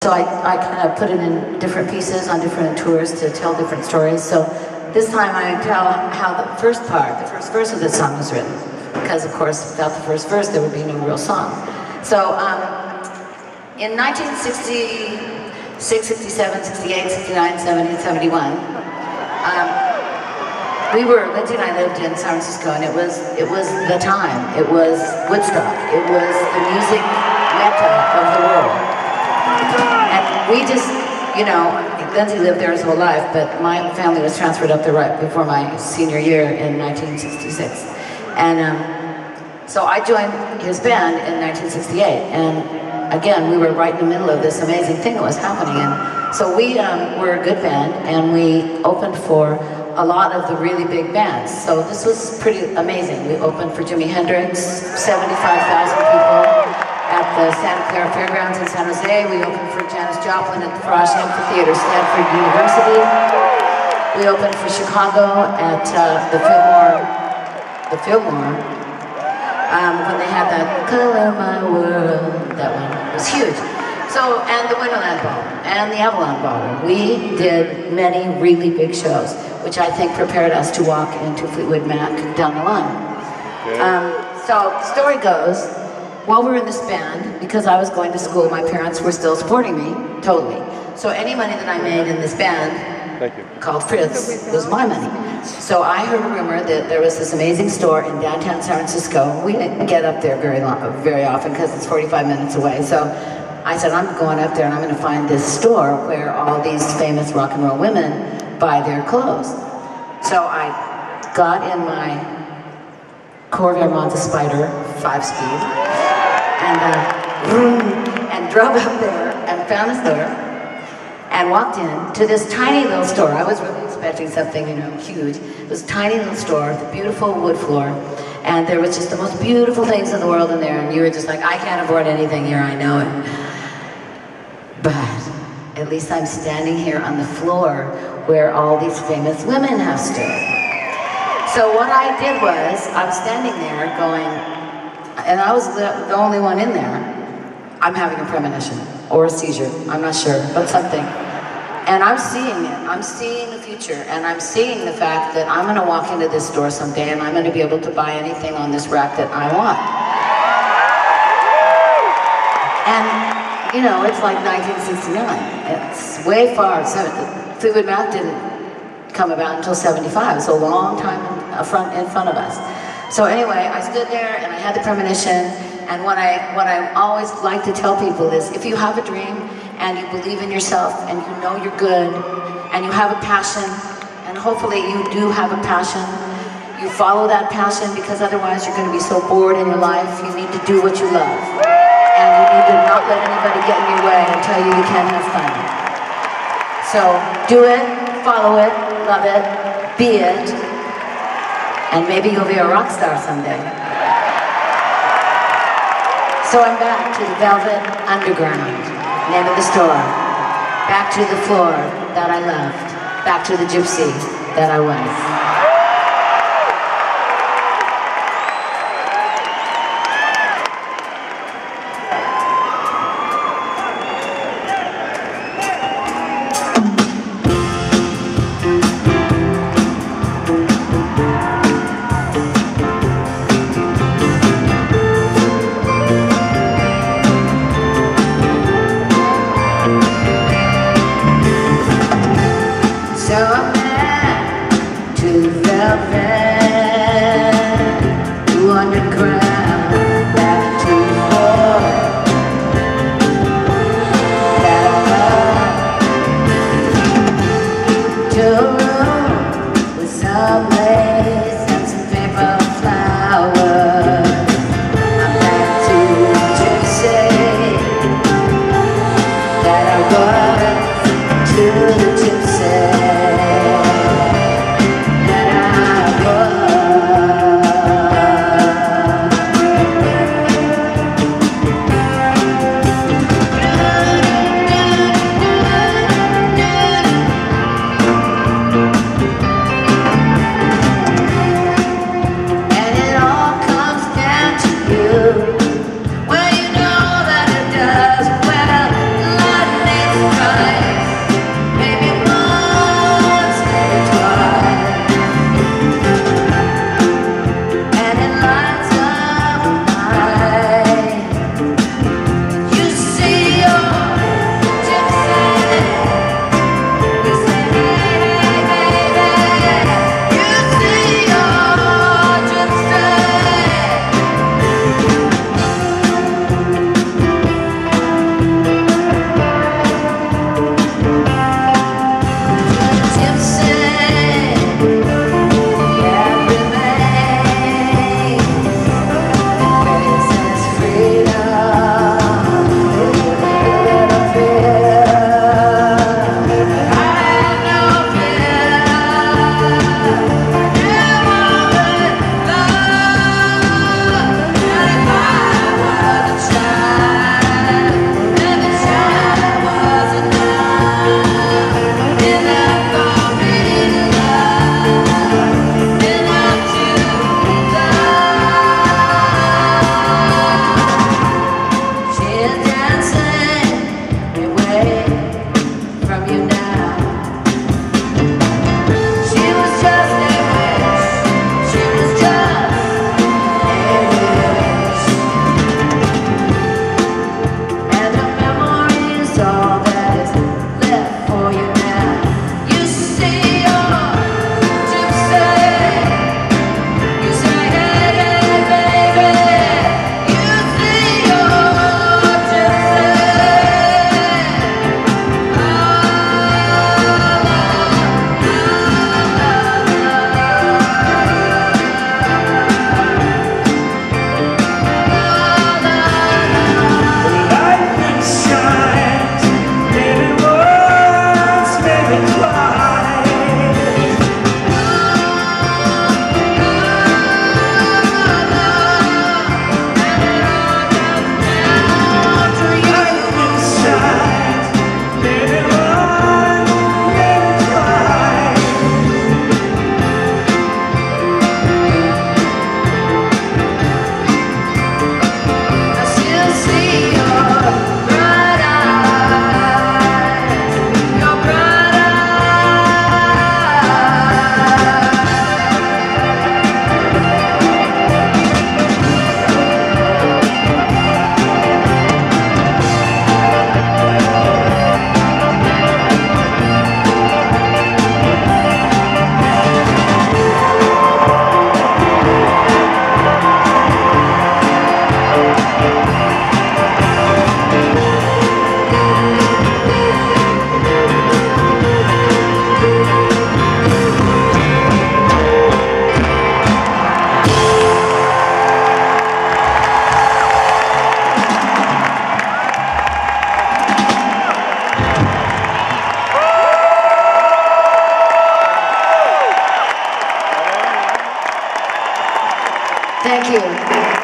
so I kind of put it in different pieces on different tours to tell different stories. So this time I tell how the first verse of the song was written. Because of course, without the first verse, there would be no real song. So in 1966, 67, 68, 69, 70, and 71, Lindsay and I lived in San Francisco, and it was the time. It was Woodstock. It was the music mecca of the world. And we just, you know, Lindsay lived there his whole life, but my family was transferred up there right before my senior year in 1966. And so I joined his band in 1968, and again, we were right in the middle of this amazing thing that was happening. And so we were a good band, and we opened for a lot of the really big bands. So this was pretty amazing. We opened for Jimi Hendrix, 75,000 people at the Santa Clara Fairgrounds in San Jose. We opened for Janis Joplin at the Frosh Amphitheater, Stanford University. We opened for Chicago at the Fillmore, when they had that "Color My World," that one was huge. So, and the Wonderland Ball, and the Avalon Ball. We did many really big shows, which I think prepared us to walk into Fleetwood Mac down the line. So, the story goes, while we were in this band, because I was going to school, my parents were still supporting me, totally. So any money that I made in this band, called Fritz, was my money. So I heard a rumor that there was this amazing store in downtown San Francisco. We didn't get up there very often because it's 45 minutes away. So I said, I'm going up there and I'm going to find this store where all these famous rock and roll women buy their clothes. So I got in my Corvair Monza Spider 5-speed and drove up there and found a store and walked in to this tiny little store. I was really expecting something, you know, huge. It was a tiny little store with a beautiful wood floor, and there was just the most beautiful things in the world in there, and you were just like, I can't afford anything here, I know it. But at least I'm standing here on the floor where all these famous women have stood. So what I did was, I was standing there going, and I was the only one in there. I'm having a premonition, or a seizure, I'm not sure, but something. And I'm seeing it, I'm seeing the future, and I'm seeing the fact that I'm gonna walk into this store someday and I'm gonna be able to buy anything on this rack that I want. And, you know, it's like 1969. It's way far. Fleetwood Mac didn't come about until 75. It's a long time in front of us. So anyway, I stood there and I had the premonition, and what I always like to tell people is, if you have a dream and you believe in yourself and you know you're good and you have a passion, and hopefully you do have a passion, you follow that passion, because otherwise you're going to be so bored in your life. You need to do what you love, and you need to not let anybody get in your way and tell you you can't have fun. So do it, follow it, love it, be it, and maybe you'll be a rock star someday. So I'm back to the Velvet Underground, name of the store. Back to the floor that I loved. Back to the gypsy that I was. So I'm back to the velvet, to underground, back to the floor that I love, to a room with some lace and some paper flowers. I'm back to the gypsy that I was, to the gypsy. Well, you know that it does. Well, lightning Thank you.